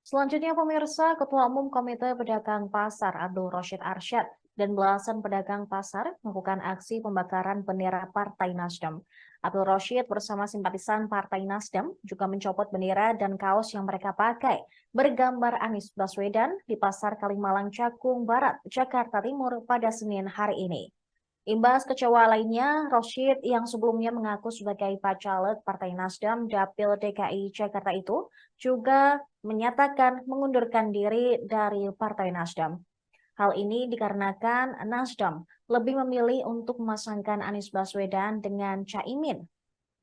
Selanjutnya pemirsa, Ketua Umum Komite Pedagang Pasar Abdul Rashid Arsyad dan belasan pedagang pasar melakukan aksi pembakaran bendera Partai Nasdem. Abdul Rashid bersama simpatisan Partai Nasdem juga mencopot bendera dan kaos yang mereka pakai bergambar Anies Baswedan di Pasar Kalimalang Cakung Barat, Jakarta Timur pada Senin hari ini. Imbas kecewa lainnya, Rashid yang sebelumnya mengaku sebagai bacalek Partai Nasdem Dapil DKI Jakarta itu juga menyatakan mengundurkan diri dari Partai Nasdem. Hal ini dikarenakan Nasdem lebih memilih untuk memasangkan Anies Baswedan dengan Caimin.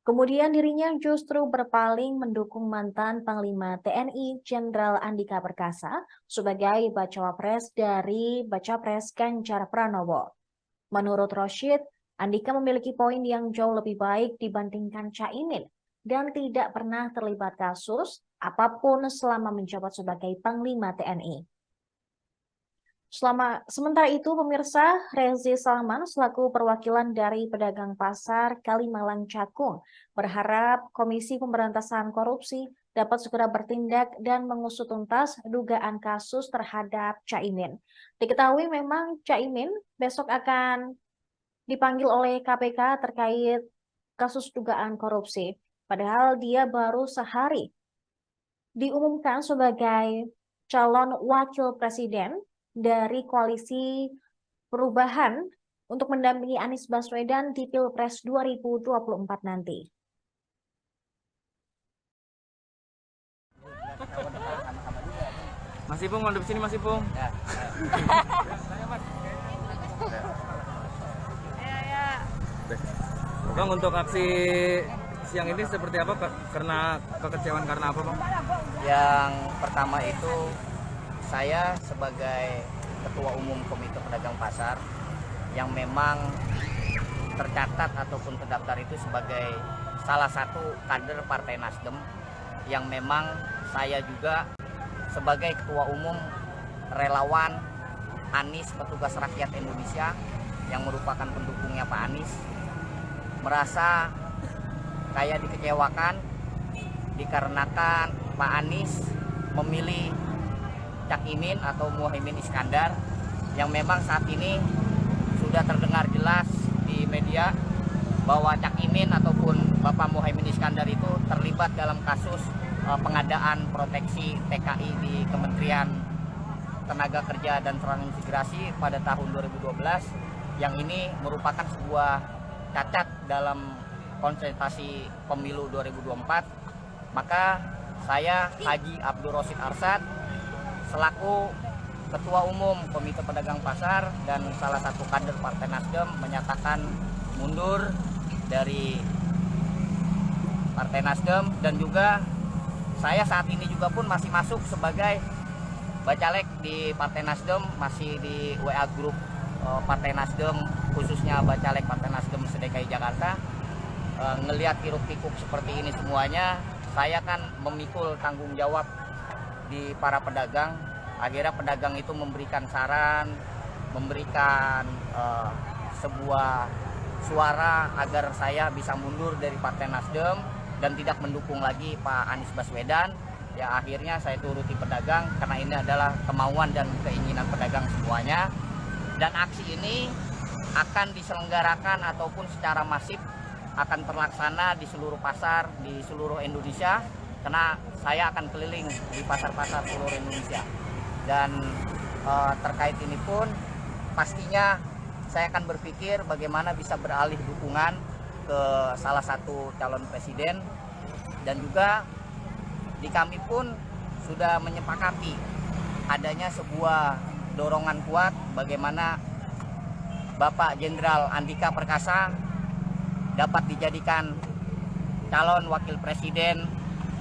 Kemudian dirinya justru berpaling mendukung mantan Panglima TNI Jenderal Andika Perkasa sebagai bacawa pres dari baca pres Ganjar Pranowo. Menurut Rashid, Andika memiliki poin yang jauh lebih baik dibandingkan Caimin dan tidak pernah terlibat kasus apapun selama menjabat sebagai Panglima TNI. Sementara itu, pemirsa, Rezi Salman selaku perwakilan dari pedagang pasar Kalimalang Cakung berharap Komisi Pemberantasan Korupsi dapat segera bertindak dan mengusut tuntas dugaan kasus terhadap Caimin. Diketahui memang Caimin besok akan dipanggil oleh KPK terkait kasus dugaan korupsi. Padahal dia baru sehari diumumkan sebagai calon wakil presiden dari koalisi perubahan untuk mendampingi Anies Baswedan di Pilpres 2024 nanti. Masih Pung, mau di sini masih Pung. Ya. Bang, untuk aksi siang ini seperti apa? Karena kekecewaan karena apa, Bang? Yang pertama itu saya sebagai Ketua Umum Komite Pedagang Pasar yang memang tercatat ataupun terdaftar itu sebagai salah satu kader Partai Nasdem, yang memang saya juga sebagai Ketua Umum relawan Anies Petugas Rakyat Indonesia yang merupakan pendukungnya Pak Anies, merasa kayak dikecewakan dikarenakan Pak Anies memilih Cak Imin atau Muhaimin Iskandar yang memang saat ini sudah terdengar jelas di media bahwa Cak Imin ataupun Bapak Muhaimin Iskandar itu terlibat dalam kasus pengadaan proteksi TKI di Kementerian Tenaga Kerja dan Transmigrasi pada tahun 2012, yang ini merupakan sebuah cacat dalam konsentrasi pemilu 2024. Maka saya Haji Abdul Rashid Arsyad selaku Ketua Umum Komite Pedagang Pasar dan salah satu kader Partai Nasdem menyatakan mundur dari Partai Nasdem, dan juga saya saat ini juga pun masih masuk sebagai bacalek di Partai Nasdem, masih di WA grup Partai Nasdem, khususnya bacalek Partai Nasdem seDKI Jakarta. Ngelihat hiruk pikuk seperti ini semuanya, saya kan memikul tanggung jawab di para pedagang. Akhirnya pedagang itu memberikan saran, memberikan sebuah suara agar saya bisa mundur dari Partai Nasdem dan tidak mendukung lagi Pak Anies Baswedan. Ya akhirnya saya turuti pedagang karena ini adalah kemauan dan keinginan pedagang semuanya. Dan aksi ini akan diselenggarakan ataupun secara masif akan terlaksana di seluruh pasar di seluruh Indonesia, karena saya akan keliling di pasar-pasar seluruh Indonesia. Dan terkait ini pun pastinya saya akan berpikir bagaimana bisa beralih dukungan ke salah satu calon presiden, dan juga di kami pun sudah menyepakati adanya sebuah dorongan kuat bagaimana Bapak Jenderal Andika Perkasa dapat dijadikan calon wakil presiden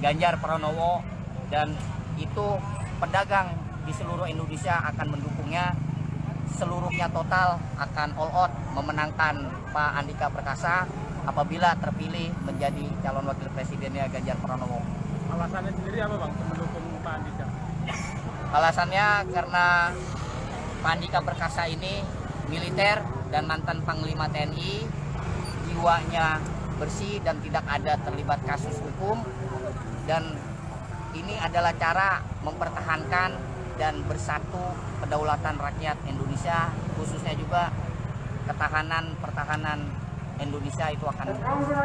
Ganjar Pranowo, dan itu pedagang di seluruh Indonesia akan mendukungnya. Seluruhnya total akan all out memenangkan Pak Andika Perkasa apabila terpilih menjadi calon wakil presidennya Ganjar Pranowo. Alasannya sendiri apa, Bang, untuk mendukung Pak Andika? Alasannya karena Pak Andika Perkasa ini militer dan mantan Panglima TNI, jiwanya bersih dan tidak ada terlibat kasus hukum, dan ini adalah cara mempertahankan dan bersatu kedaulatan rakyat Indonesia, khususnya juga pertahanan Indonesia itu akan terwujud.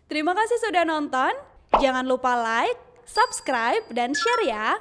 Terima kasih sudah nonton. Jangan lupa like, subscribe, dan share ya.